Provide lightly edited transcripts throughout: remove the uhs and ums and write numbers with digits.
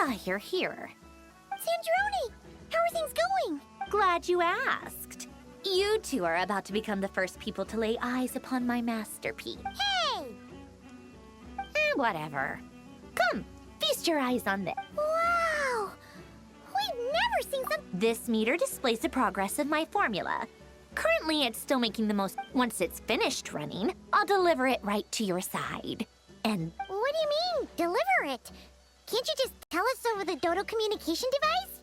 Ah, you're here. Sandrone! How are things going? Glad you asked. You two are about to become the first people to lay eyes upon my masterpiece. Hey! Whatever. Come, feast your eyes on this. Wow! We've never seen some... This meter displays the progress of my formula. Currently, it's still making the most. Once it's finished running, I'll deliver it right to your side. And What do you mean, deliver it? Can't you just tell us over the Dodo communication device?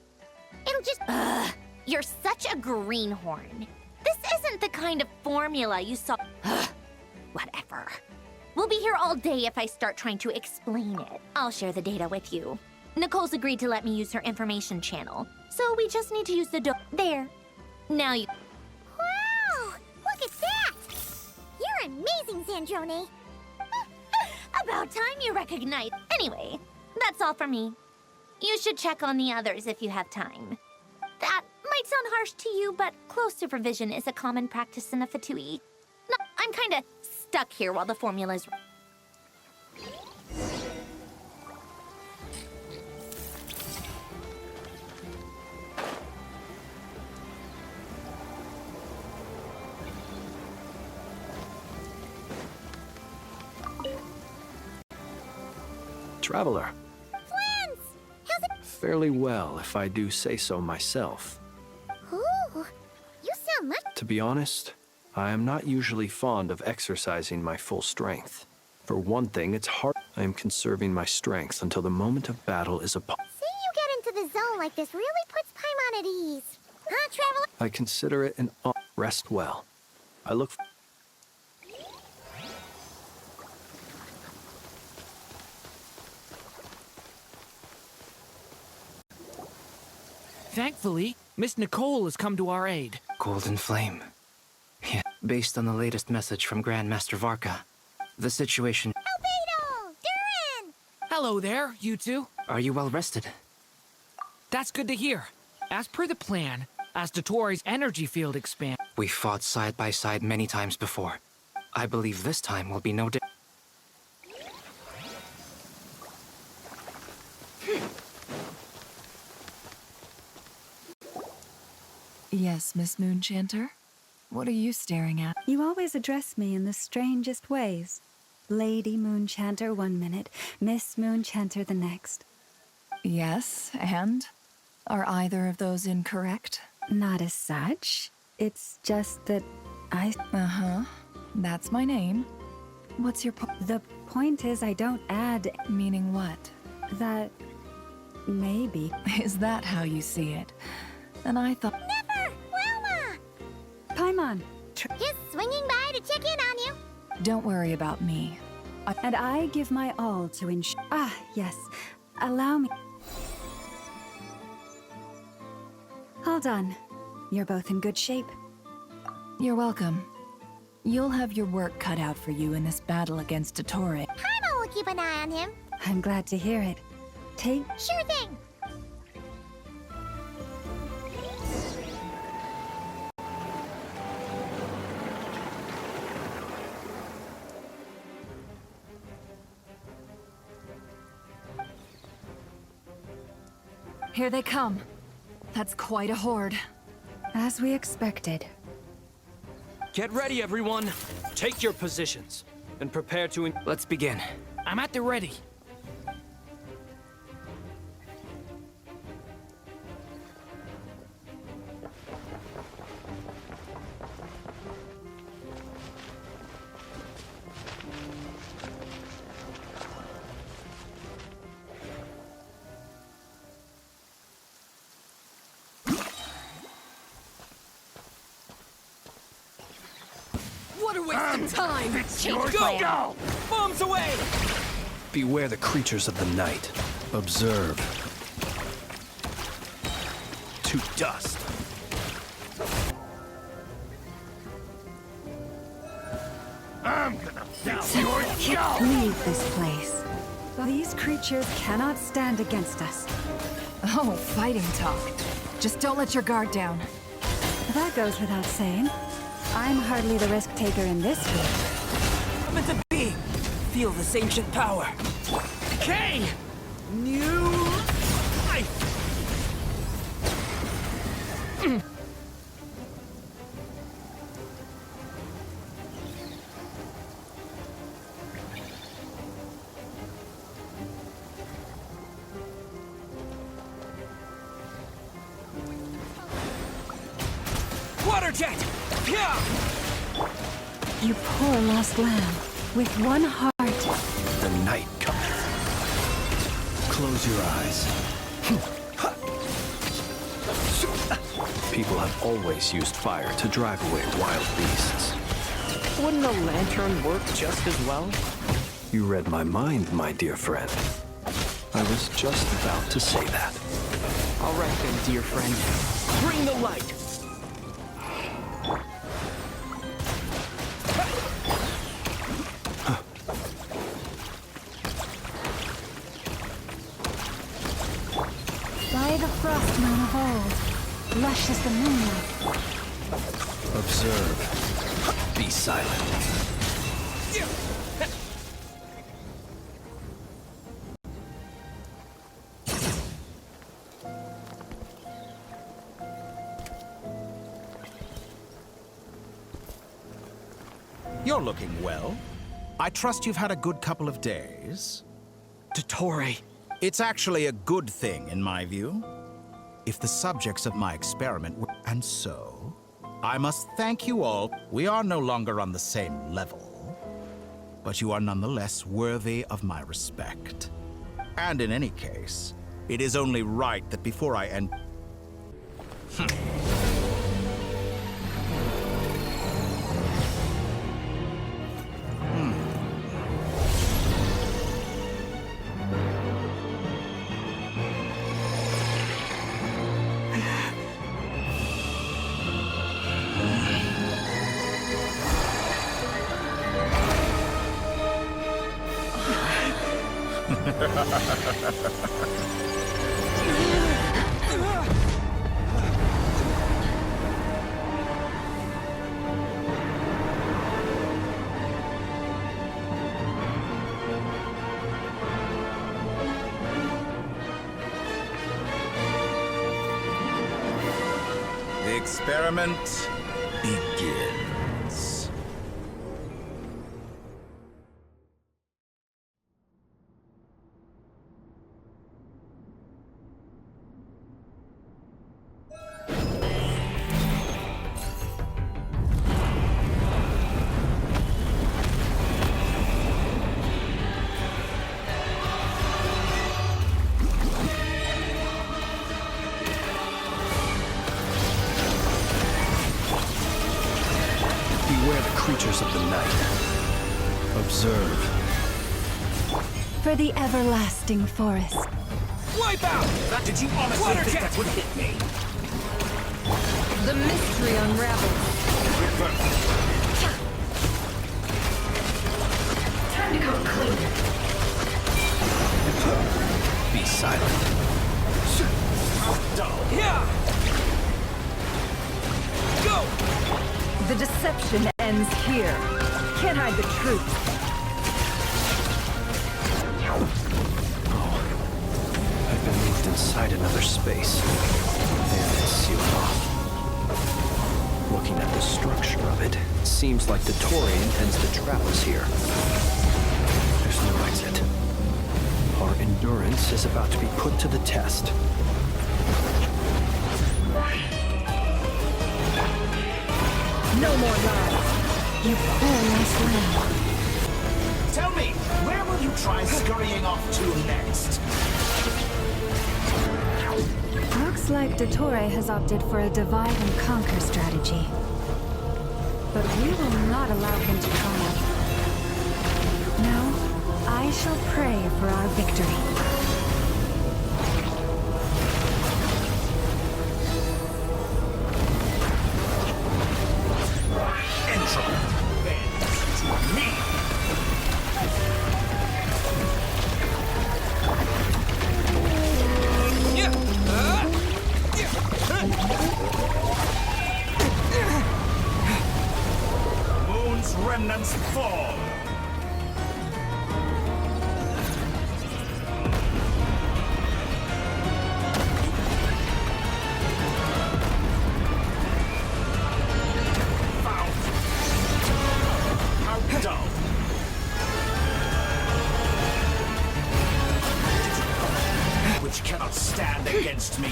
It'll just... you're such a greenhorn. This isn't the kind of formula you saw. Whatever. We'll be here all day if I start trying to explain it. I'll share the data with you. Nicole's agreed to let me use her information channel, so we just need to use the there. Now you... Wow! Look at that! You're amazing, Sandrone! About time you recognize. Anyway, that's all for me. You should check on the others if you have time. That might sound harsh to you, but close supervision is a common practice in a Fatui. No, I'm kinda stuck here while the formula's... Traveler. Flans! How's it... Fairly well, if I do say so myself. Ooh, you sound much... To be honest, I am not usually fond of exercising my full strength. For one thing, it's hard. I am conserving my strength until the moment of battle is upon. Seeing you get into the zone like this really puts Paimon at ease. Huh, Traveler? I consider it an honor. Rest well. I look... Thankfully, Miss Nicole has come to our aid. Golden Flame. Yeah, based on the latest message from Grandmaster Varka, the situation... Albedo! Duran! Hello there, you two. Are you well rested? That's good to hear. As per the plan, as Dotori's energy field expands... We fought side by side many times before. I believe this time will be no different. Yes, Miss Moonchanter? What are you staring at? You always address me in the strangest ways. Lady Moonchanter 1 minute, Miss Moonchanter the next. Yes, and? Are either of those incorrect? Not as such. It's just that I... Uh-huh. That's my name. What's your point? The point is I don't add... Meaning what? That... maybe. Is that how you see it? And I thought... Never! Wilma! Paimon! Just swinging by to check in on you. Don't worry about me. And I give my all to ensure... Ah, yes. Allow me... Hold on. You're both in good shape. You're welcome. You'll have your work cut out for you in this battle against Dottore. Paimon will keep an eye on him. I'm glad to hear it. Take... Sure thing. Here they come. That's quite a horde. As we expected. Get ready, everyone. Take your positions and prepare to... Let's begin. I'm at the ready. What a waste of time! Go! Bombs away! Beware the creatures of the night. Observe. To dust. I'm gonna fix your jaw! Leave this place. These creatures cannot stand against us. Oh, fighting talk. Just don't let your guard down. That goes without saying. I'm hardly the risk taker in this field. I'm meant to be! Feel this ancient power. K! New Water jet! Yeah! You poor lost lamb. With one heart. The night cometh. Close your eyes. People have always used fire to drive away wild beasts. Wouldn't a lantern work just as well? You read my mind, my dear friend. I was just about to say that. All right then, dear friend. Bring the light! By the frost moon of old, lush as the moonlight. Observe. Be silent. You're looking well. I trust you've had a good couple of days. Dottore. It's actually a good thing, in my view. If the subjects of my experiment were... And so, I must thank you all. We are no longer on the same level, but you are nonetheless worthy of my respect. And in any case, it is only right that before I end... The experiment begins. Beware the creatures of the night. Observe. For the everlasting forest. Wipe out! Did you honestly Water think jet! that would hit me? The mystery unravels. Time to come clean. Be silent. Yeah! Go! The deception ends here. Can't hide the truth. I've been moved inside another space. And it's sealed off. Looking at the structure of it, it seems like Dottore intends to trap us here. There's no exit. Our endurance is about to be put to the test. No more lies. You poor lost lamb. Tell me, where will you try scurrying off to next? Looks like Dottore has opted for a divide and conquer strategy. But we will not allow him to triumph. No, I shall pray for our victory. Moon's remnants fall. against me.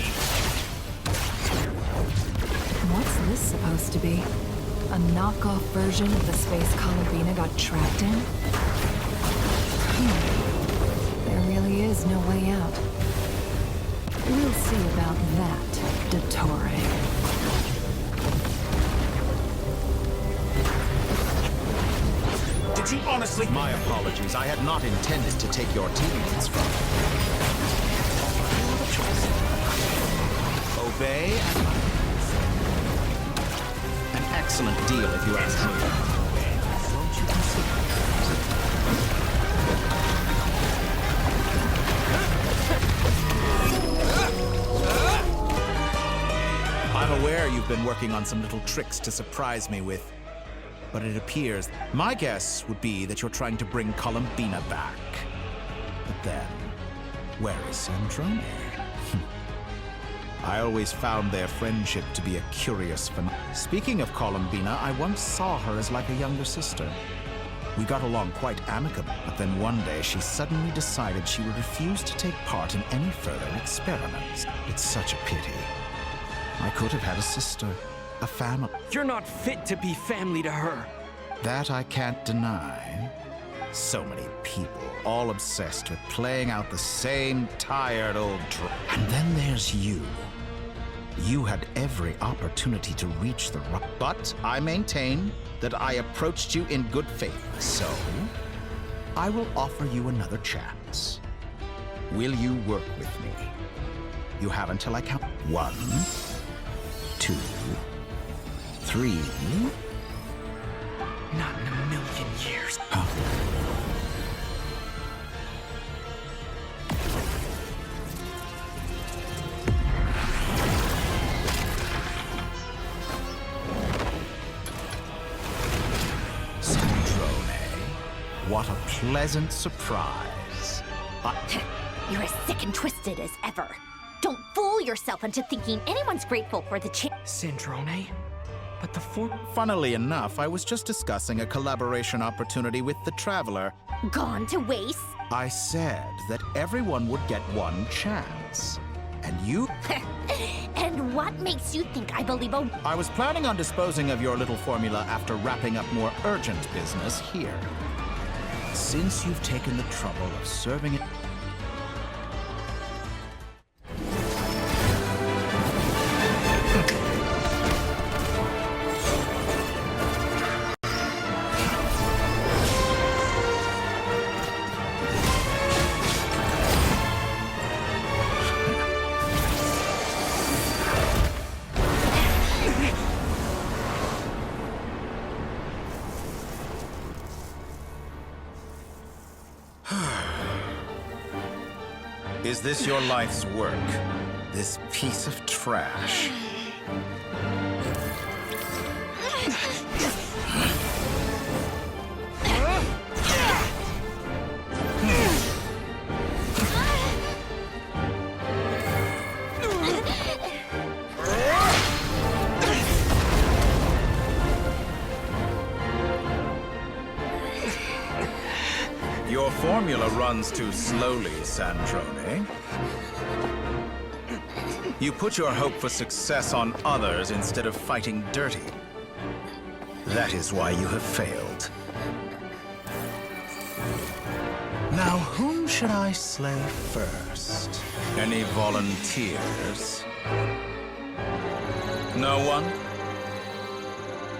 What's this supposed to be? A knockoff version of the space Columbina got trapped in? There really is no way out. We'll see about that, Dottore. Did you honestly? My apologies. I had not intended to take your teammates from you. Obey and an excellent deal, if you ask me. Won't you consider? I'm aware you've been working on some little tricks to surprise me with. But it appears my guess would be that you're trying to bring Columbina back. But then, where is Sandrone? I always found their friendship to be a curious phenomenon. Speaking of Columbina, I once saw her as like a younger sister. We got along quite amicably, but then one day she suddenly decided she would refuse to take part in any further experiments. It's such a pity. I could have had a sister. A family. You're not fit to be family to her. That I can't deny. So many people, all obsessed with playing out the same tired old And then there's you. You had every opportunity to reach the rock. But I maintain that I approached you in good faith. So, I will offer you another chance. Will you work with me? You have until I count 1, 2, 3. Not in a million years. Huh. Sandrone, what a pleasant surprise. You're as sick and twisted as ever. Don't fool yourself into thinking anyone's grateful for the chance. Sandrone? But the Funnily enough, I was just discussing a collaboration opportunity with the Traveler. Gone to waste? I said that everyone would get one chance. And you? And what makes you think I believe a... I was planning on disposing of your little formula after wrapping up more urgent business here. Since you've taken the trouble of serving it... Is this your life's work? This piece of trash? Your formula runs too slowly, Sandrone. You put your hope for success on others instead of fighting dirty. That is why you have failed. Now, whom should I slay first? Any volunteers? No one?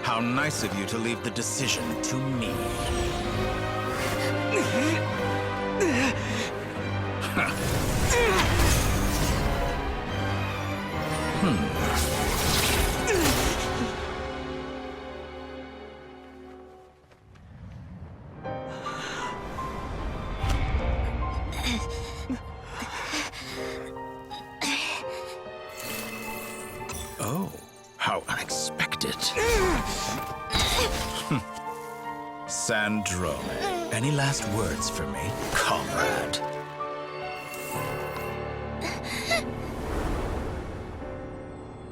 How nice of you to leave the decision to me. Oh, how unexpected. Sandrone, any last words for me, comrade?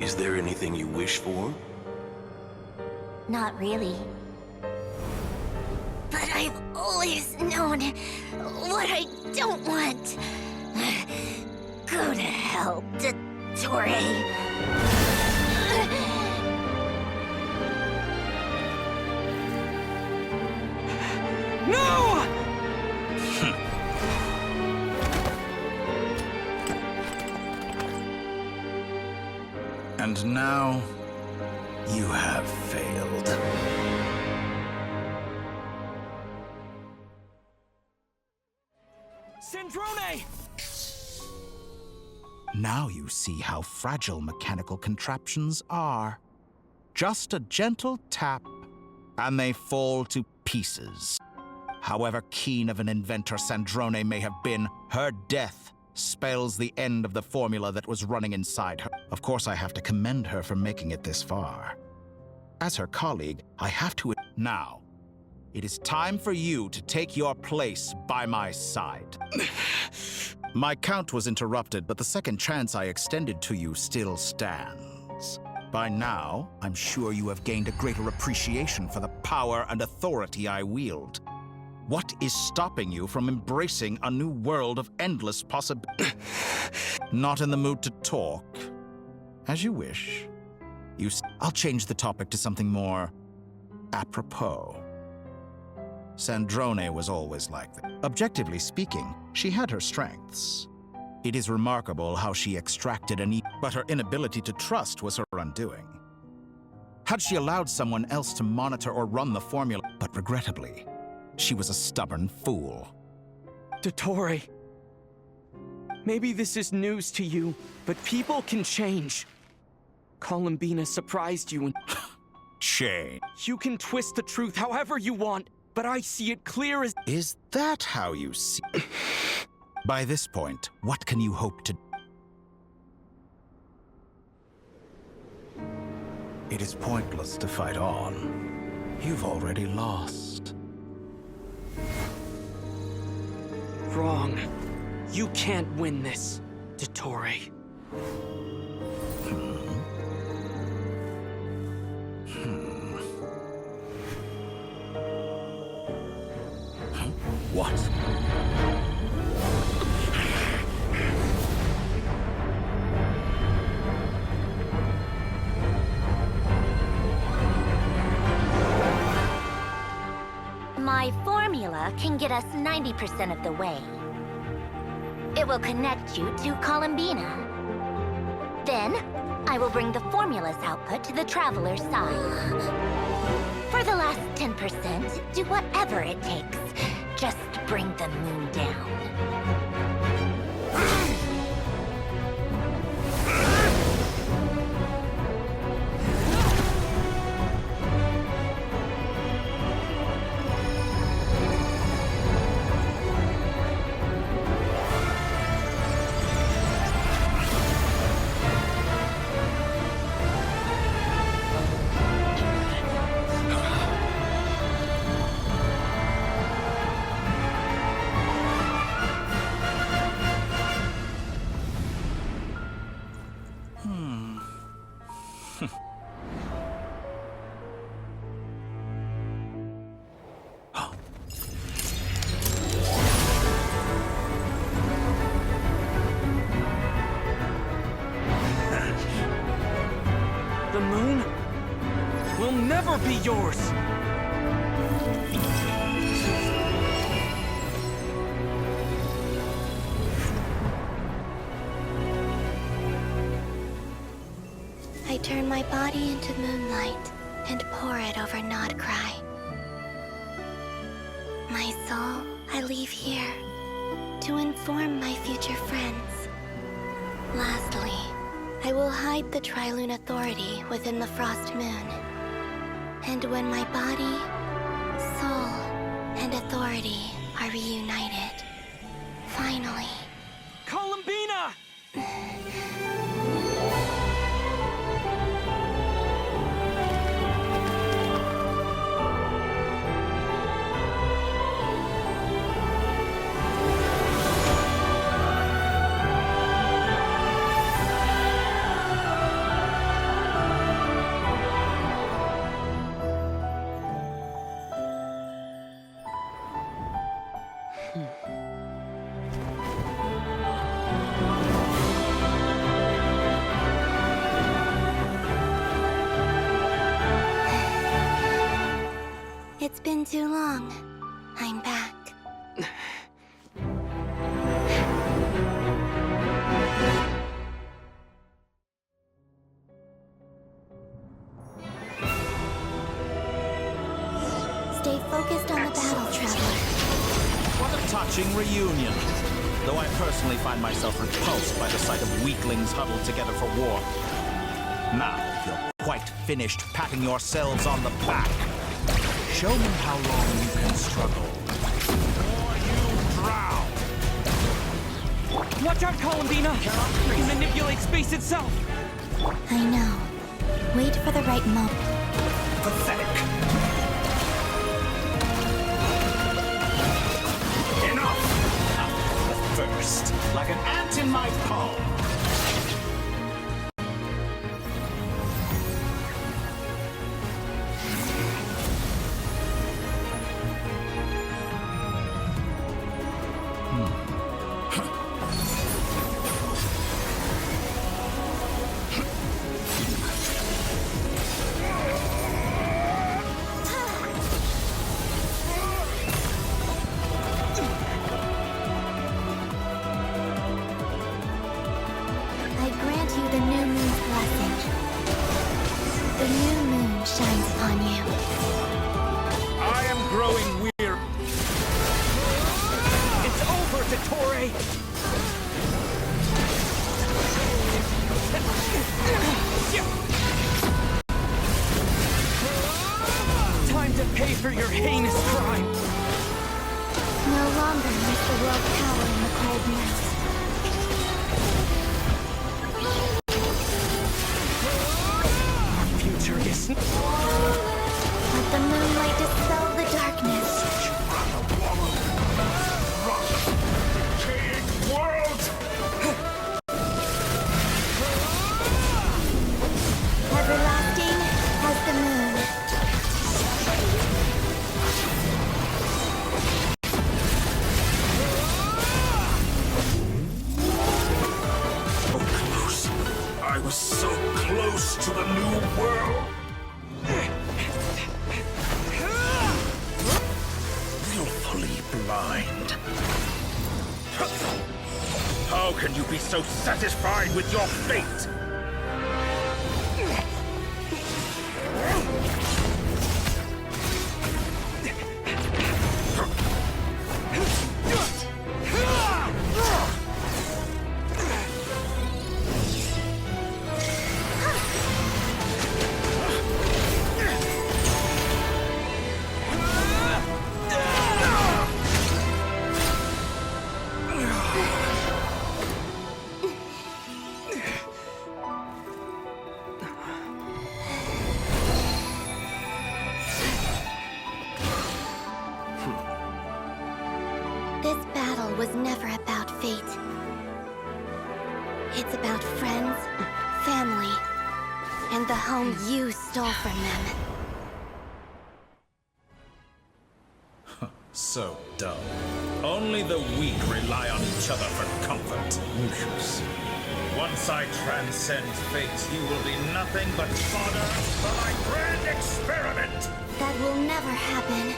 Is there anything you wish for? Not really. But I've always known what I don't want. Go to hell, Dottore. No! And now, you have failed. Sandrone! Now you see how fragile mechanical contraptions are. Just a gentle tap, and they fall to pieces. However keen of an inventor Sandrone may have been, her death spells the end of the formula that was running inside her. Of course, I have to commend her for making it this far. As her colleague, I have to... Now, it is time for you to take your place by my side. My count was interrupted, but the second chance I extended to you still stands. By now, I'm sure you have gained a greater appreciation for the power and authority I wield. What is stopping you from embracing a new world of endless possibilities? Not in the mood to talk? As you wish. I'll change the topic to something more apropos. Sandrone was always like that. Objectively speaking, she had her strengths. It is remarkable how she extracted but her inability to trust was her undoing. Had she allowed someone else to monitor or run the formula, but regrettably, she was a stubborn fool. Dottore, maybe this is news to you, but people can change. Columbina surprised you and... Change. You can twist the truth however you want, but I see it clear as... Is that how you see it? By this point, what can you hope to... It is pointless to fight on. You've already lost. Wrong. You can't win this, Dottore. What? My formula can get us 90% of the way. It will connect you to Columbina. Then, I will bring the formula's output to the Traveler's side. For the last 10%, do whatever it takes. Just bring the moon down. The moon will never be yours! I turn my body into moonlight and pour it over Nodcry. My soul I leave here to inform my future friends. Lastly, I will hide the Trilune Authority within the Frost Moon. And when my body, soul, and authority are reunited, finally... Columbina! It's been too long. I'm back. Stay focused on the battle, Traveler. What a touching reunion. Though I personally find myself repulsed by the sight of weaklings huddled together for war. Now, you're quite finished patting yourselves on the back. Show me how long you can struggle, or you drown! Watch out, Columbina! You can manipulate space itself! I know. Wait for the right moment. Pathetic! Enough! First, like an ant in my palm. Time to pay for your heinous crime! No longer must the world cower in the cold nest. Our future is... Let the moonlight dispel the darkness. Everlasting as the moon. I was so close to the new world. Willfully blind. How can you be so satisfied with your fate? This battle was never about fate. It's about friends, family, and the home you stole from them. So dull. Only the weak rely on each other for comfort. You shall see. Once I transcend fate, you will be nothing but fodder for my grand experiment! That will never happen.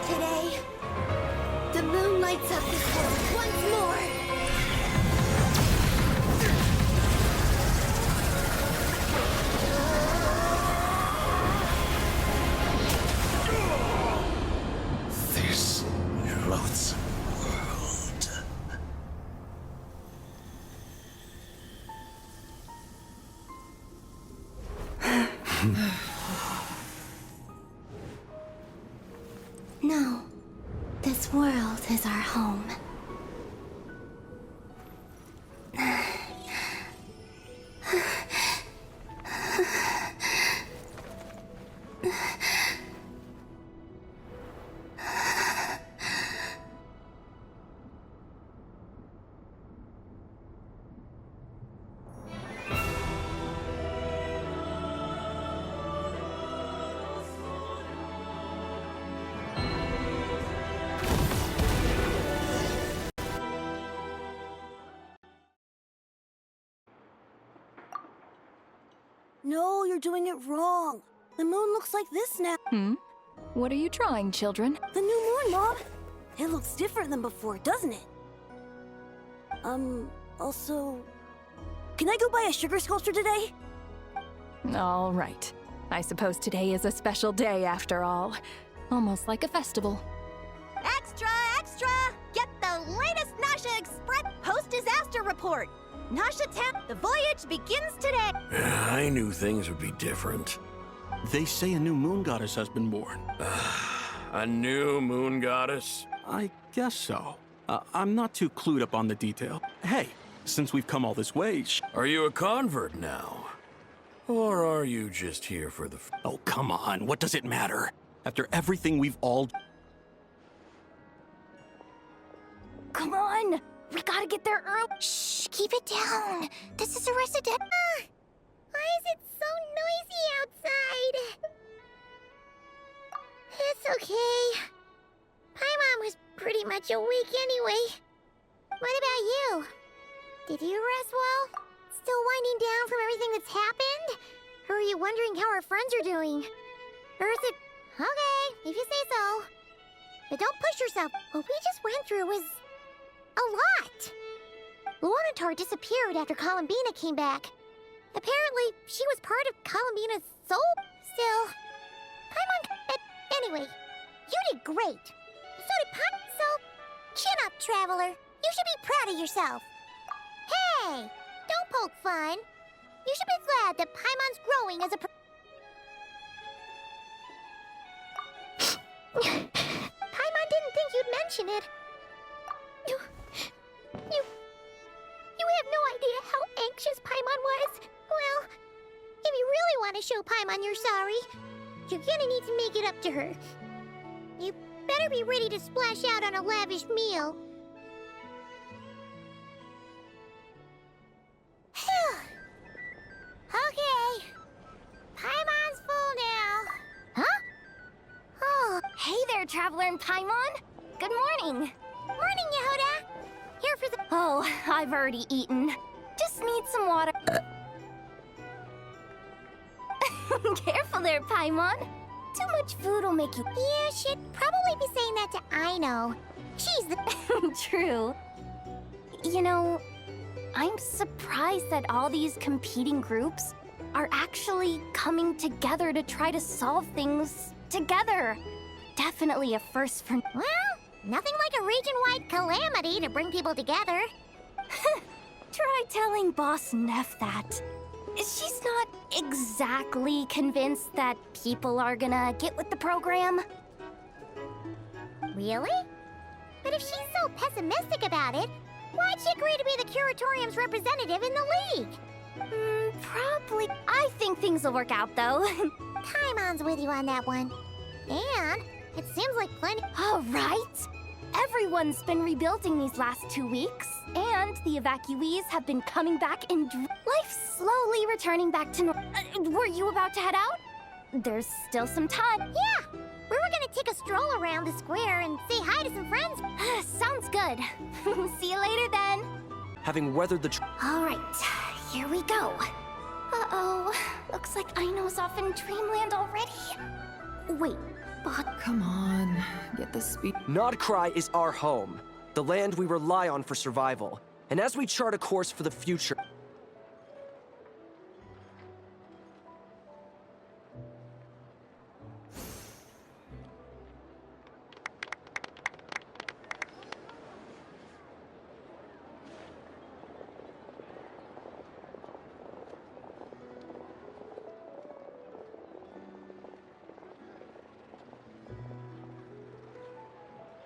Today, the moon lights up this world once more. This loathsome world. home. No, you're doing it wrong. The moon looks like this now. What are you trying, children? The new moon, Mom. It looks different than before, doesn't it? Also... Can I go buy a sugar sculpture today? All right. I suppose today is a special day after all. Almost like a festival. Extra, extra! Get the latest Nasha Express post-disaster report! Nasha 10, the voyage begins today! I knew things would be different. They say a new moon goddess has been born. A new moon goddess? I guess so. I'm not too clued up on the detail. Hey, since we've come all this way, Are you a convert now? Or are you just here for the... Oh, come on. What does it matter? After everything we've all... Come on! We gotta get there early. Shh, keep it down. This is a resident. Why is it so noisy outside? It's okay. Paimon was pretty much awake anyway. What about you? Did you rest well? Still winding down from everything that's happened? Or are you wondering how our friends are doing? Or is it... Okay, if you say so. But don't push yourself. What we just went through was... a lot. Luanatar disappeared after Columbina came back. Apparently, she was part of Columbina's soul. Still, Paimon... Anyway, you did great. So did Paimon. So, chin up, Traveler. You should be proud of yourself. Hey, don't poke fun. You should be glad that Paimon's growing as a... Paimon didn't think you'd mention it. You have no idea how anxious Paimon was. Well, if you really want to show Paimon you're sorry, you're gonna need to make it up to her. You better be ready to splash out on a lavish meal. Okay. Paimon's full now. Huh? Oh, hey there, Traveler and Paimon. Good morning. Morning, Yehuda. Here for the... Oh, I've already eaten. Just need some water. Careful there, Paimon. Too much food will make you... You should probably be saying that to Aino. She's the... True. You know, I'm surprised that all these competing groups are actually coming together to try to solve things together. Definitely a first for... Well, nothing like a region-wide calamity to bring people together. Try telling Boss Neff that. She's not exactly convinced that people are gonna get with the program. Really? But if she's so pessimistic about it, why'd she agree to be the Curatorium's representative in the League? Probably. I think things will work out, though. Paimon's with you on that one. And it seems like plenty... All right. Everyone's been rebuilding these last 2 weeks, and the evacuees have been coming back in life slowly returning back to normal. Were you about to head out? There's still some time. Yeah, we were gonna take a stroll around the square and say hi to some friends. Sounds good. See you later then. Having weathered the... All right, here we go. Uh-oh, looks like Aino's off in Dreamland already. Wait, but... Come on, get the speed. Nodcry is our home, the land we rely on for survival. And as we chart a course for the future...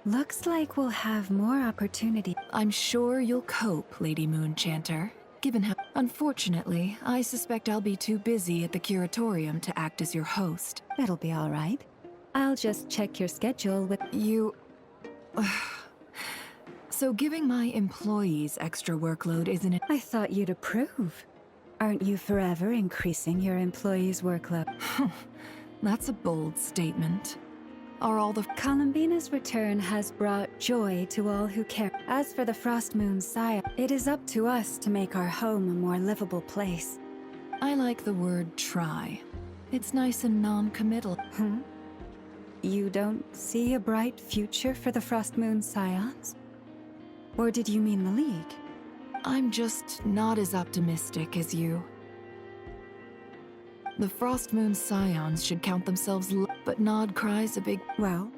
Looks like we'll have more opportunity. I'm sure you'll cope, Lady Moonchanter. Given how... Unfortunately, I suspect I'll be too busy at the curatorium to act as your host. That'll be all right. I'll just check your schedule with... You... So giving my employees extra workload isn't it? I thought you'd approve. Aren't you forever increasing your employees' workload? That's a bold statement. Are all the... Columbina's return has brought joy to all who care. As for the Frost Moon's sire, it is up to us to make our home a more livable place. I like the word try. It's nice and non-committal. You don't see a bright future for the Frost Moon Scions? Or did you mean the League? I'm just not as optimistic as you. The Frost Moon Scions should count themselves but Nod cries a big... Well...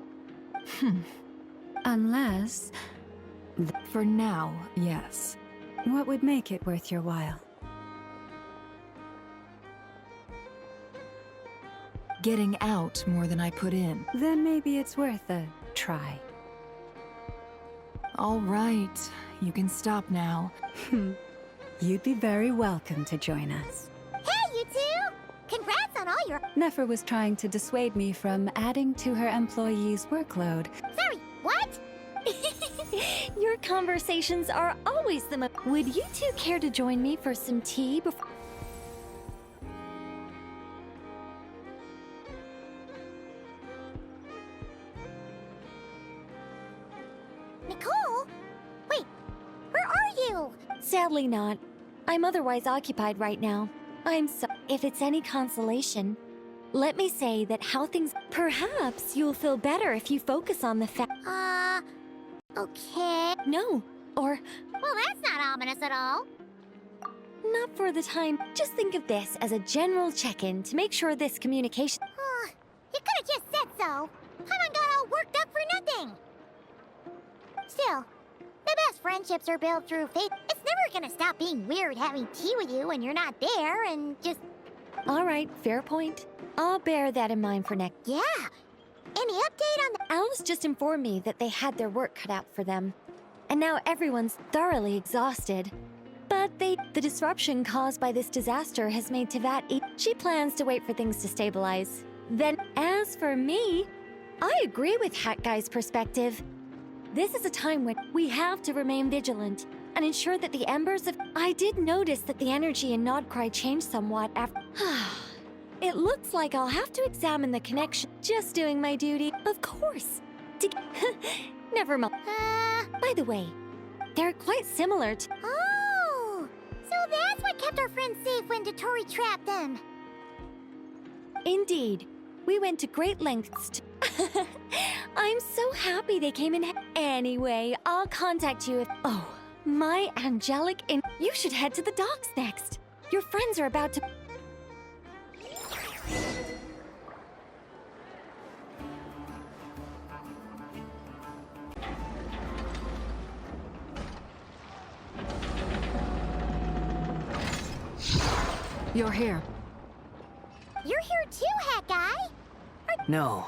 Unless... For now, yes. What would make it worth your while? Getting out more than I put in. Then maybe it's worth a try. All right, you can stop now. You'd be very welcome to join us. Hey, you two! Congrats on all your... Nefer was trying to dissuade me from adding to her employees' workload. Sorry, what? Your conversations are always the most... Would you two care to join me for some tea before... Nicole? Wait, where are you? Sadly not. I'm otherwise occupied right now. I'm so... If it's any consolation, let me say that how things... Perhaps you'll feel better if you focus on the fact... Okay. No, or... Well, that's not ominous at all. Not for the time. Just think of this as a general check-in to make sure this communication... You could've just said so. Haven't got all worked up for nothing. Still, the best friendships are built through faith. It's never gonna stop being weird having tea with you when you're not there and just... All right, fair point. I'll bear that in mind for next... Yeah. Any update on the... Alice just informed me that they had their work cut out for them. And now everyone's thoroughly exhausted. But the disruption caused by this disaster has made Tevat... She plans to wait for things to stabilize. Then, as for me, I agree with Hat Guy's perspective. This is a time when we have to remain vigilant and ensure that the embers of... I did notice that the energy in Nodcry changed somewhat after... It looks like I'll have to examine the connection. Just doing my duty, of course. Never mind. By the way, they're quite similar to... Oh! So that's what kept our friends safe when Dotori trapped them. Indeed. We went to great lengths to... I'm so happy they came in... Anyway, I'll contact you if... Oh, my angelic... You should head to the docks next. Your friends are about to... You're here. You're here too, Hat Guy? No.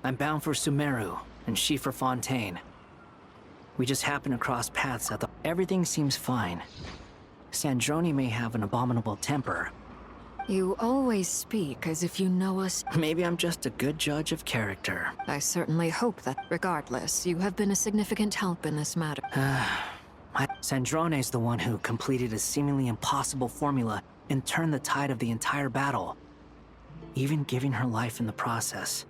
I'm bound for Sumeru, and she for Fontaine. We just happened to cross paths at the... Everything seems fine. Sandrone may have an abominable temper. You always speak as if you know us. Maybe I'm just a good judge of character. I certainly hope that, regardless, you have been a significant help in this matter. Sandrone's the one who completed a seemingly impossible formula and turned the tide of the entire battle, even giving her life in the process.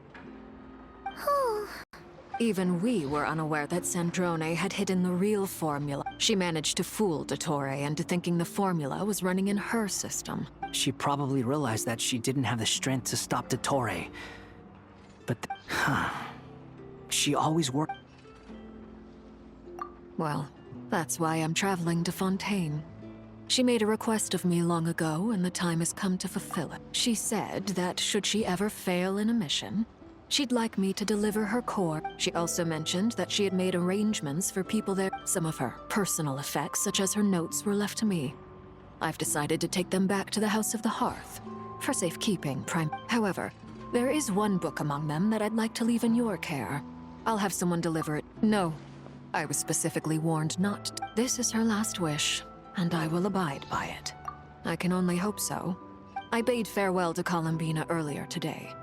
Even we were unaware that Sandrone had hidden the real formula. She managed to fool Dottore into thinking the formula was running in her system. She probably realized that she didn't have the strength to stop Dottore. But, she always worked... Well, that's why I'm traveling to Fontaine. She made a request of me long ago, and the time has come to fulfill it. She said that should she ever fail in a mission, she'd like me to deliver her core. She also mentioned that she had made arrangements for people there. Some of her personal effects, such as her notes, were left to me. I've decided to take them back to the House of the Hearth, for safekeeping. However, there is one book among them that I'd like to leave in your care. I'll have someone deliver it. No. I was specifically warned not to. This is her last wish, and I will abide by it. I can only hope so. I bade farewell to Columbina earlier today.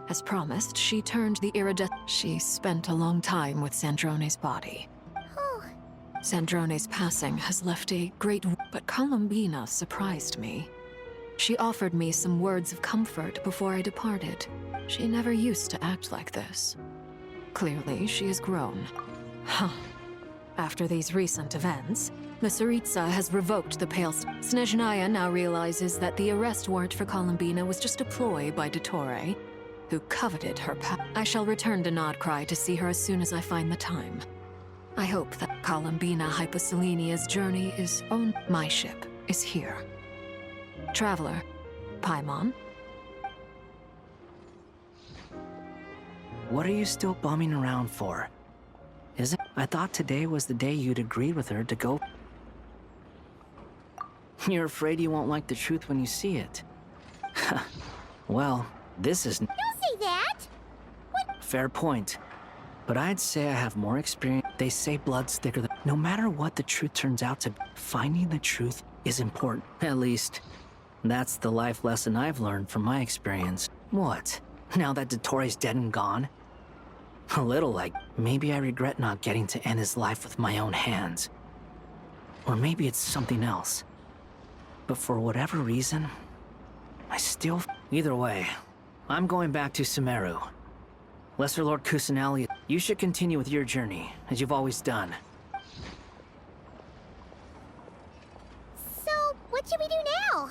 As promised, she turned the iridescent. She spent a long time with Sandrone's body. Sandrone's passing has left a great... But Columbina surprised me. She offered me some words of comfort before I departed. She never used to act like this. Clearly, she has grown. Huh. After these recent events, the Tsaritsa has revoked the Pale... Snezhnaya now realizes that the arrest warrant for Columbina was just a ploy by Dottore, who coveted her power. I shall return to Nodcry to see her as soon as I find the time. I hope that Columbina Hyposelenia's journey is on. My ship is here. Traveler, Paimon. What are you still bumming around for? Is it? I thought today was the day you'd agreed with her to go. You're afraid you won't like the truth when you see it. Well, this is... Don't say that! What? Fair point. But I'd say I have more experience. They say blood's thicker than... No matter what the truth turns out to be, finding the truth is important. At least, that's the life lesson I've learned from my experience. What? Now that Dottore's dead and gone? A little like, maybe I regret not getting to end his life with my own hands. Or maybe it's something else. But for whatever reason, I still... Either way, I'm going back to Sumeru. Lesser Lord Kusanali, you should continue with your journey, as you've always done. So, what should we do now?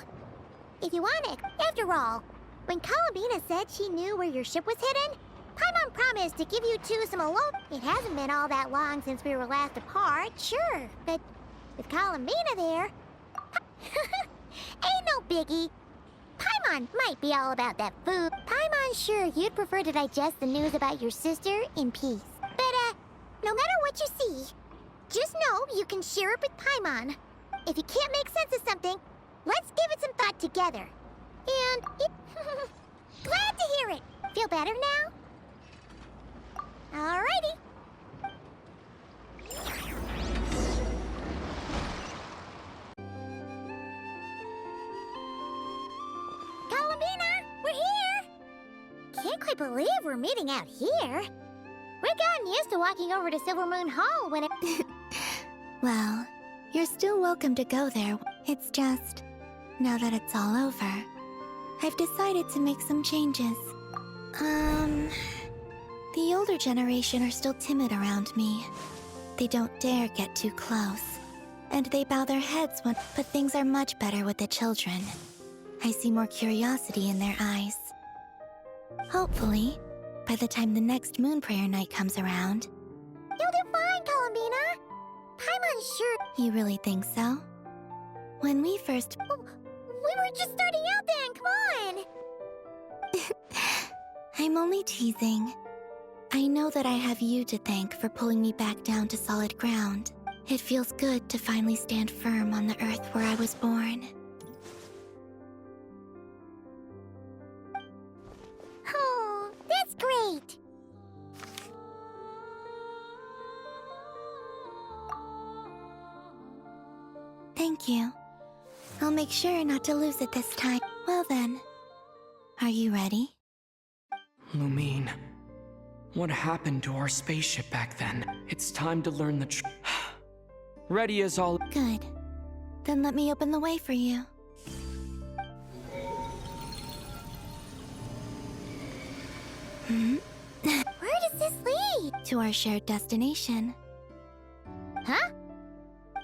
If you want it. After all, when Columbina said she knew where your ship was hidden, Paimon promised to give you two some alone. It hasn't been all that long since we were last apart, sure, but with Columbina there... Ain't no biggie. Paimon might be all about that food. Paimon's sure you'd prefer to digest the news about your sister in peace. But, no matter what you see, just know you can share it with Paimon. If you can't make sense of something, let's give it some thought together. And it... Glad to hear it. Feel better now? Alrighty. Columbina, we're here! Can't quite believe we're meeting out here. We've gotten used to walking over to Silver Moon Hall when it... Well, you're still welcome to go there. It's just, now that it's all over, I've decided to make some changes. The older generation are still timid around me. They don't dare get too close. And they bow their heads when... But things are much better with the children. I see more curiosity in their eyes. Hopefully, by the time the next Moon Prayer night comes around... You'll do fine, Columbina! Paimon's sure... You really think so? When we first... We were just starting out then, come on! I'm only teasing. I know that I have you to thank for pulling me back down to solid ground. It feels good to finally stand firm on the earth where I was born. Oh, that's great! Thank you. I'll make sure not to lose it this time. Well then, are you ready? Lumine, what happened to our spaceship back then? It's time to learn the truth. Ready as all... Good. Then let me open the way for you. Where does this lead? To our shared destination. Huh?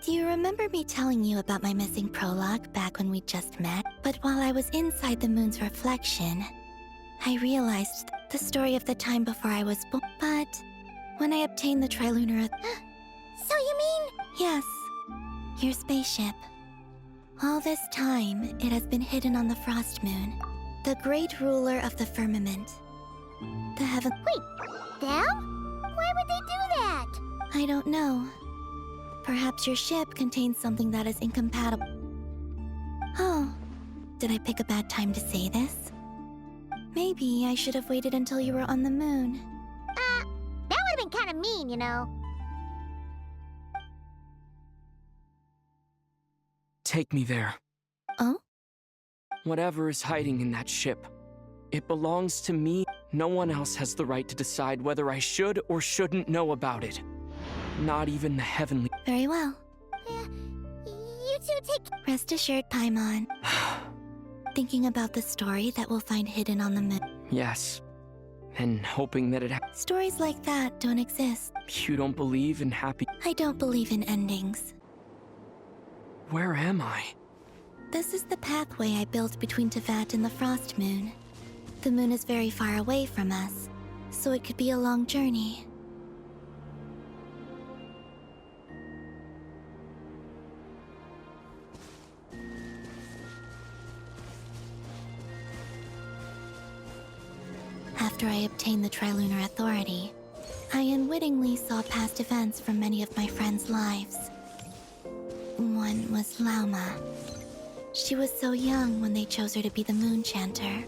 Do you remember me telling you about my missing prologue back when we just met? But while I was inside the moon's reflection, I realized the story of the time before I was born. But when I obtained the Trilunar... So you mean... Yes, your spaceship. All this time, it has been hidden on the Frost Moon, the great ruler of the firmament. The heaven... Wait, them? Why would they do that? I don't know. Perhaps your ship contains something that is incompatible. Oh, did I pick a bad time to say this? Maybe I should have waited until you were on the moon. That would have been mean, you know. Take me there. Oh? Whatever is hiding in that ship, it belongs to me. No one else has the right to decide whether I should or shouldn't know about it. Not even the heavenly. Very well. You two take... Rest assured, Paimon. Thinking about the story that we'll find hidden on the moon. Yes. And hoping that it Stories like that don't exist. You don't believe in happy... I don't believe in endings. Where am I? This is the pathway I built between Teyvat and the Frost Moon. The moon is very far away from us, so it could be a long journey. After I obtained the Trilunar Authority, I unwittingly saw past events from many of my friends' lives. One was Lauma. She was so young when they chose her to be the Moon Chanter.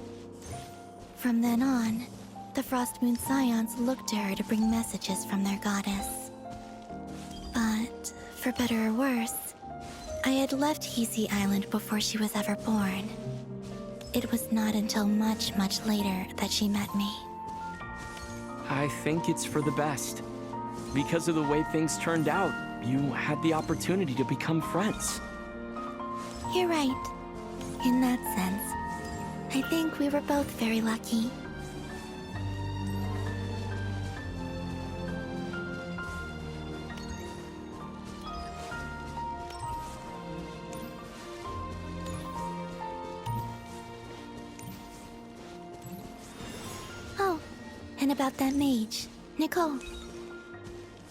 From then on, the Frost Moon Scions looked to her to bring messages from their goddess. But, for better or worse, I had left Hisi Island before she was ever born. It was not until much, much later that she met me. I think it's for the best. Because of the way things turned out, you had the opportunity to become friends. You're right. In that sense, I think we were both very lucky. Oh, and about that mage, Nicole.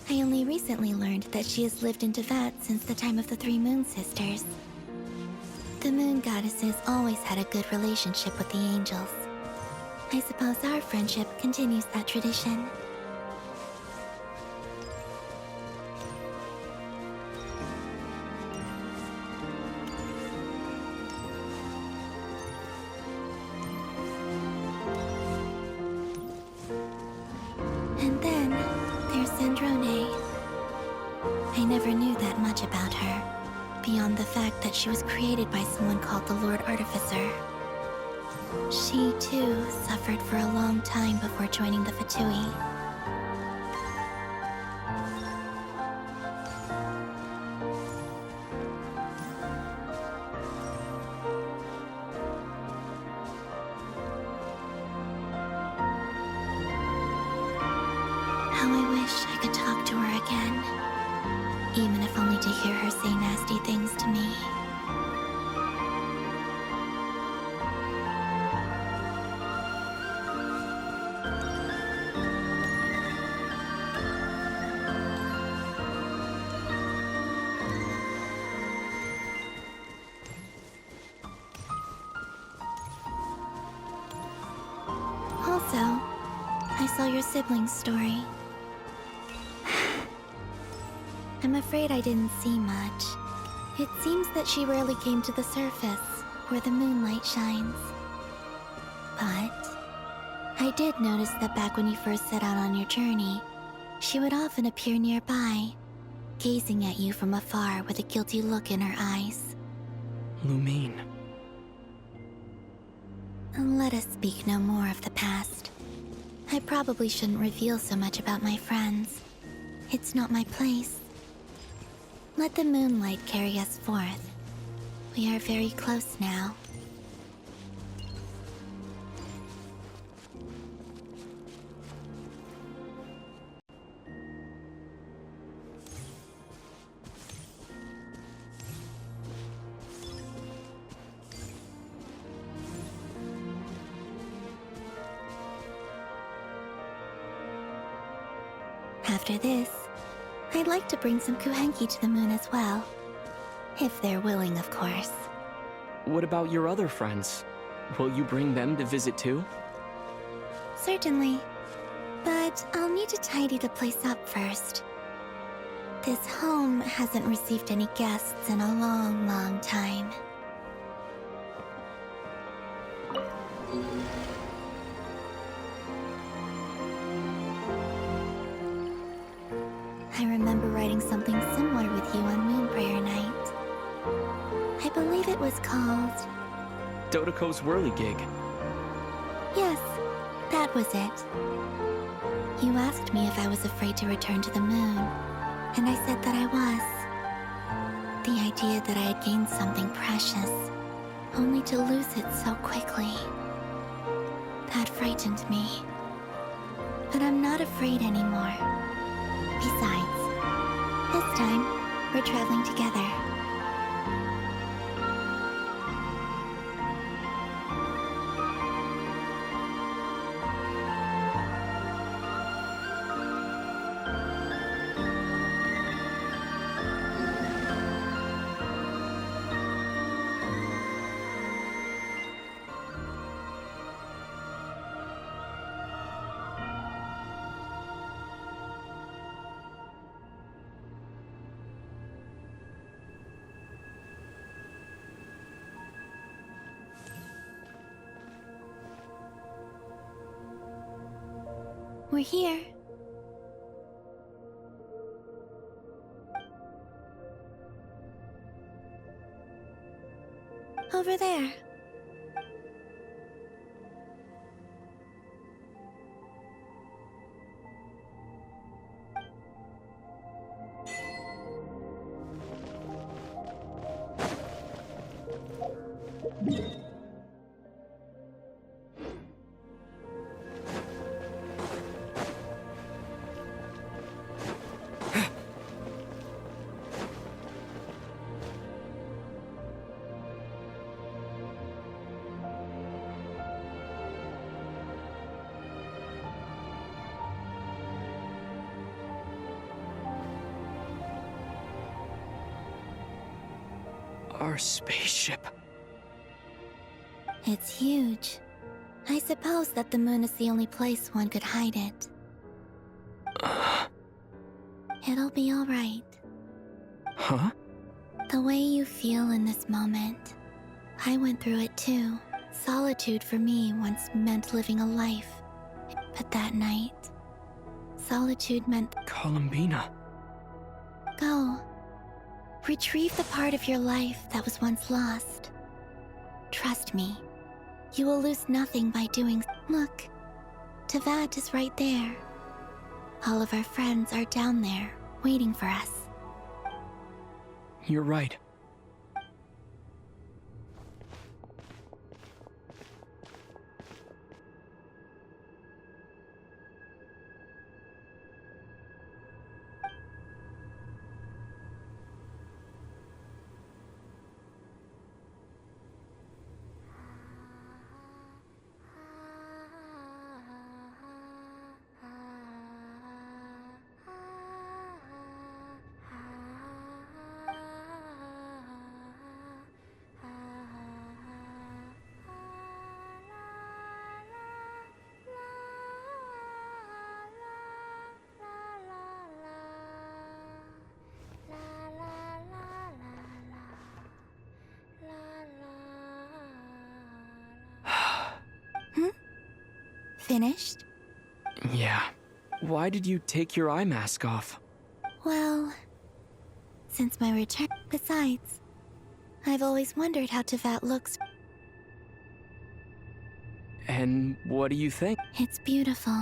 I only recently learned that she has lived in Teyvat since the time of the Three Moon Sisters. The Moon Goddesses always had a good relationship with the angels. I suppose our friendship continues that tradition. And then, there's Sandrone. I never knew that much about her, beyond the fact that she was created by someone called the Lord Artificer. She, too, suffered for a long time before joining the Fatui. How I wish I could talk to her again, even if only to hear her say nasty things to me. Also, I saw your siblings' story. I'm afraid I didn't see much. It seems that she rarely came to the surface, where the moonlight shines. But I did notice that back when you first set out on your journey, she would often appear nearby, gazing at you from afar with a guilty look in her eyes. Lumine. Let us speak no more of the past. I probably shouldn't reveal so much about my friends. It's not my place. Let the moonlight carry us forth. We are very close now. After this, I'd like to bring some Kuhenki to the moon as well. If they're willing, of course. What about your other friends? Will you bring them to visit too? Certainly. But I'll need to tidy the place up first. This home hasn't received any guests in a long, long time. believe it was called... Dodoko's whirligig. Yes, that was it. You asked me if I was afraid to return to the moon, and I said that I was. The idea that I had gained something precious, only to lose it so quickly. That frightened me. But I'm not afraid anymore. Besides, this time, we're traveling together. We're here. Over there. Our spaceship. It's huge. I suppose that the moon is the only place one could hide it. It'll be all right. Huh? The way you feel in this moment. I went through it too. Solitude for me once meant living a life. But that night, solitude meant... Columbina. Go. Retrieve the part of your life that was once lost. Trust me, you will lose nothing by doing... Look, Teyvat is right there. All of our friends are down there, waiting for us. You're right. Finished? Yeah. Why did you take your eye mask off? Well, since my return... Besides, I've always wondered how Teyvat looks. And what do you think? It's beautiful.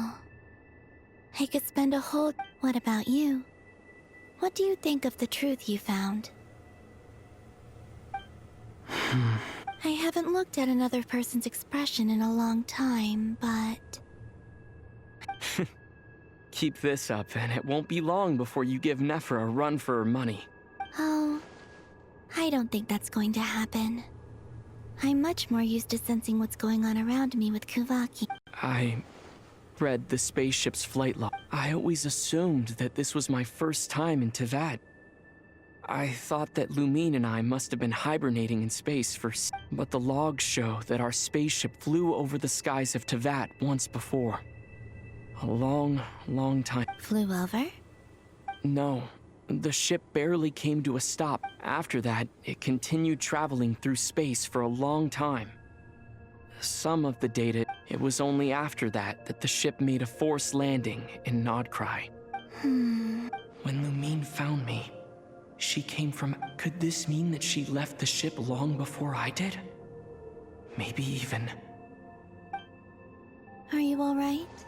I could spend a whole... What about you? What do you think of the truth you found? I haven't looked at another person's expression in a long time, but... Keep this up, and it won't be long before you give Nephra a run for her money. Oh, I don't think that's going to happen. I'm much more used to sensing what's going on around me with Kuvaki. I read the spaceship's flight log. I always assumed that this was my first time in Teyvat. I thought that Lumine and I must have been hibernating in space but the logs show that our spaceship flew over the skies of Teyvat once before. A long, long time. Flew over? No. The ship barely came to a stop. After that, it continued traveling through space for a long time. Some of the data, it was only after that that the ship made a forced landing in Nodcry. When Lumine found me, She came from... Could this mean that she left the ship long before I did? Maybe even... Are you alright?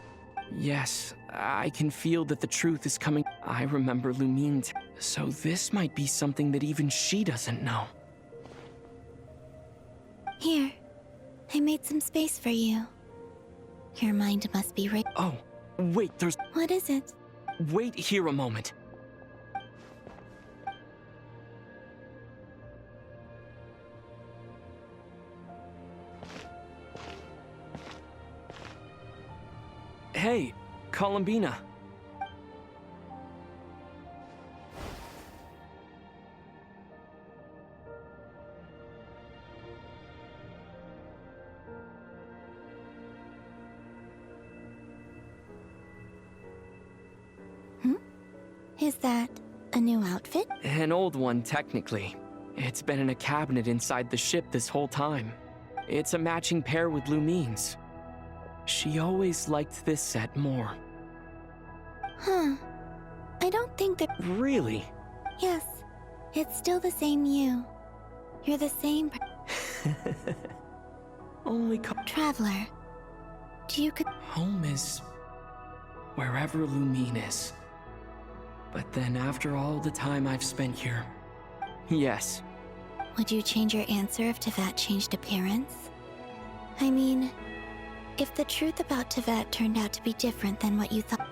Yes, I can feel that the truth is coming. I remember Lumine, so this might be something that even she doesn't know. Here, I made some space for you. Your mind must be right. Oh, wait, there's... What is it? Wait here a moment. Hey, Columbina. Is that a new outfit? An old one, technically. It's been in a cabinet inside the ship this whole time. It's a matching pair with Lumine's. She always liked this set more. Huh. I don't think that... Really? Yes. It's still the same you. You're the same... Only Traveler. Do you could... Home is... wherever Lumine is. But then after all the time I've spent here... Yes. Would you change your answer if Teyvat changed appearance? I mean... if the truth about Teyvat turned out to be different than what you thought...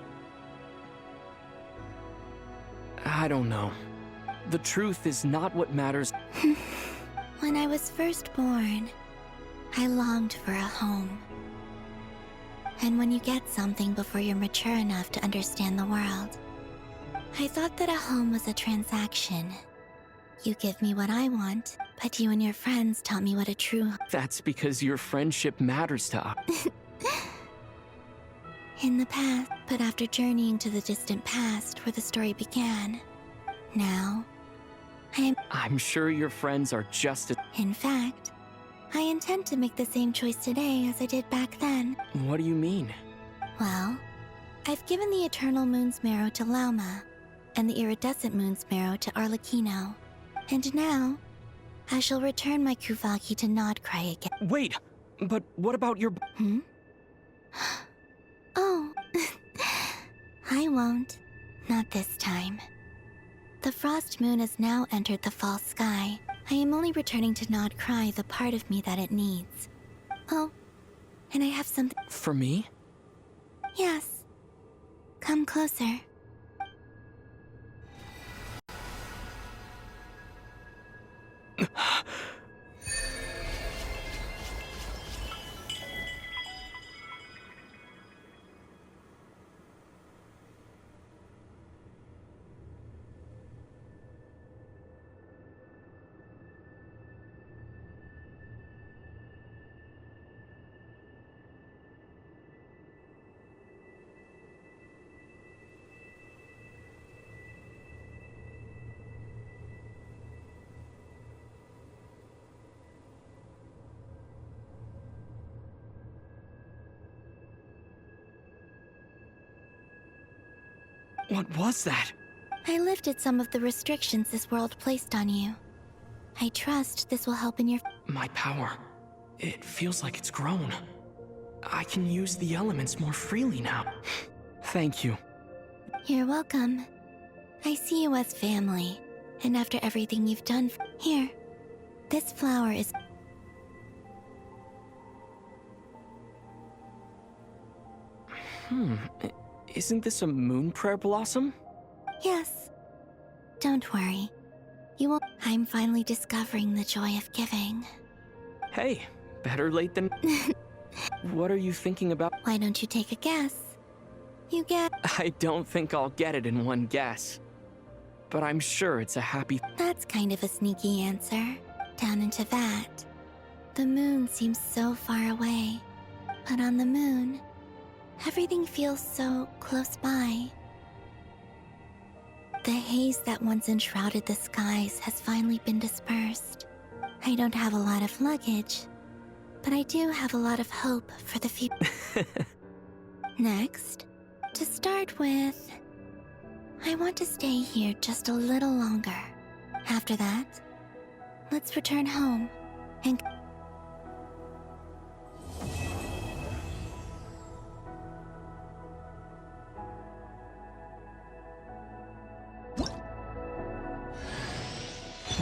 I don't know. The truth is not what matters. When I was first born, I longed for a home. And when you get something before you're mature enough to understand the world, I thought that a home was a transaction. You give me what I want, but you and your friends taught me what a true... That's because your friendship matters to us. In the past, but after journeying to the distant past where the story began, now, I'm sure your friends are just as... In fact, I intend to make the same choice today as I did back then. What do you mean? Well, I've given the Eternal Moon's Marrow to Lauma, and the Iridescent Moon's Marrow to Arlecchino. And now, I shall return my Kuvagi to Nodcry again. Wait! But what about your... Oh, I won't. Not this time. The Frost Moon has now entered the Fall Sky. I am only returning to Nodcry the part of me that it needs. Oh, and I have something... For me? Yes. Come closer. What was that? I lifted some of the restrictions this world placed on you. I trust this will help in your... My power. It feels like it's grown. I can use the elements more freely now. Thank you. You're welcome. I see you as family, and after everything you've done... Here, this flower is... Isn't this a moon prayer blossom? Yes. Don't worry. You won't... I'm finally discovering the joy of giving. Hey, better late than... What are you thinking about? Why don't you take a guess? You get... I don't think I'll get it in one guess. But I'm sure it's a happy... That's kind of a sneaky answer. Down in Teyvat, the moon seems so far away. But on the moon, everything feels so close by. The haze that once enshrouded the skies has finally been dispersed. I don't have a lot of luggage, but I do have a lot of hope for the future. Next, to start with, I want to stay here just a little longer. After that, let's return home and...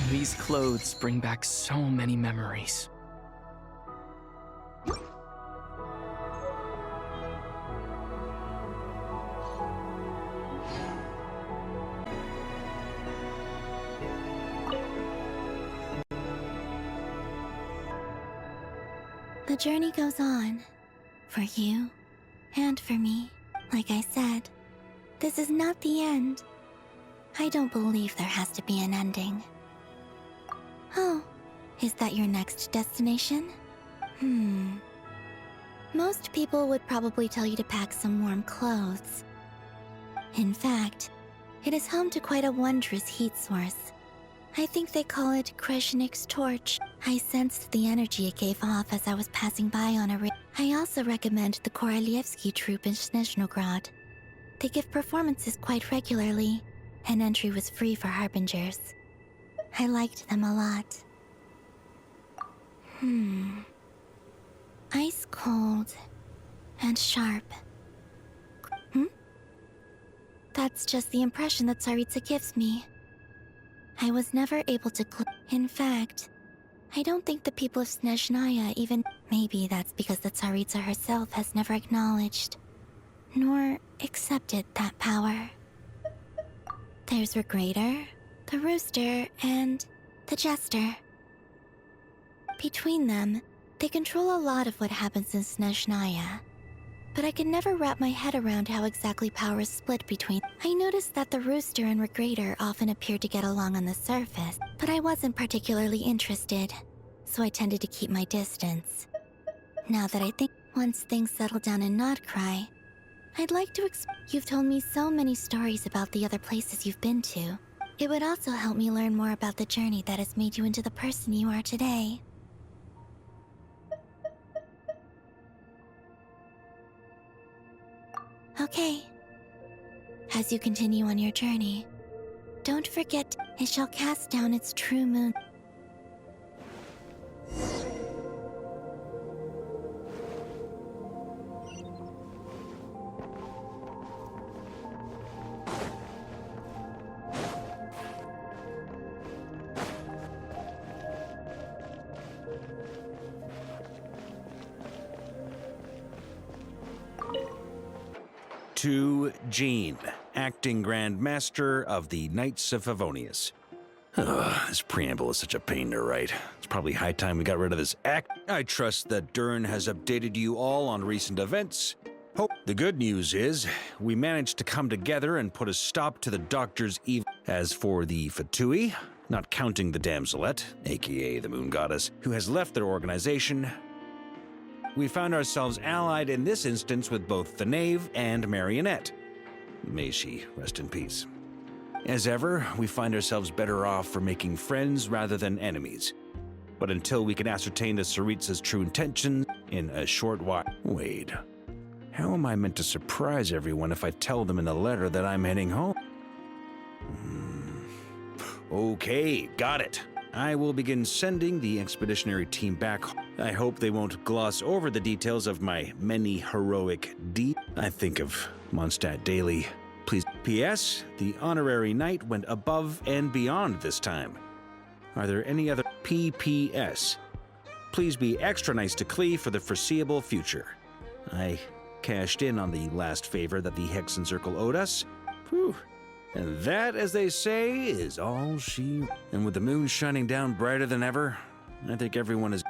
These clothes bring back so many memories. The journey goes on. For you, and for me. Like I said, this is not the end. I don't believe there has to be an ending. Oh, is that your next destination? Most people would probably tell you to pack some warm clothes. In fact, it is home to quite a wondrous heat source. I think they call it Kreshnik's torch. I sensed the energy it gave off as I was passing by on a I also recommend the Korolievsky troupe in Snezhnogrod. They give performances quite regularly, and entry was free for harbingers. I liked them a lot. Ice cold and sharp. That's just the impression that Tsaritsa gives me. I was never able to In fact, I don't think the people of Snezhnaya even... Maybe that's because the Tsaritsa herself has never acknowledged, nor accepted that power. There's Regrator, the Rooster, and the Jester. Between them, they control a lot of what happens in Snezhnaya. But I can never wrap my head around how exactly power is split between... I noticed that the Rooster and Regrator often appeared to get along on the surface, but I wasn't particularly interested, so I tended to keep my distance. Now that I think once things settle down in Nodcry, I'd like to You've told me so many stories about the other places you've been to. It would also help me learn more about the journey that has made you into the person you are today. Okay. As you continue on your journey, don't forget it shall cast down its true moon. To Jean, acting Grand Master of the Knights of Favonius. This preamble is such a pain to write. It's probably high time we got rid of this act. I trust that Dern has updated you all on recent events. The good news is, we managed to come together and put a stop to the Doctor's evil. As for the Fatui, not counting the Damselette, aka the Moon Goddess, who has left their organization, we found ourselves allied in this instance with both the Knave and Marionette. May she rest in peace. As ever, we find ourselves better off for making friends rather than enemies. But until we can ascertain the Tsaritsa's true intentions in a short while... Wait, how am I meant to surprise everyone if I tell them in the letter that I'm heading home? Okay, got it. I will begin sending the expeditionary team back home. I hope they won't gloss over the details of my many heroic deeds. I think of Mondstadt daily. Please. P.S. The honorary knight went above and beyond this time. Are there any other P.P.S.? Please be extra nice to Klee for the foreseeable future. I cashed in on the last favor that the Hexen Circle owed us. Whew. And that, as they say, is all she... And with the moon shining down brighter than ever, I think everyone is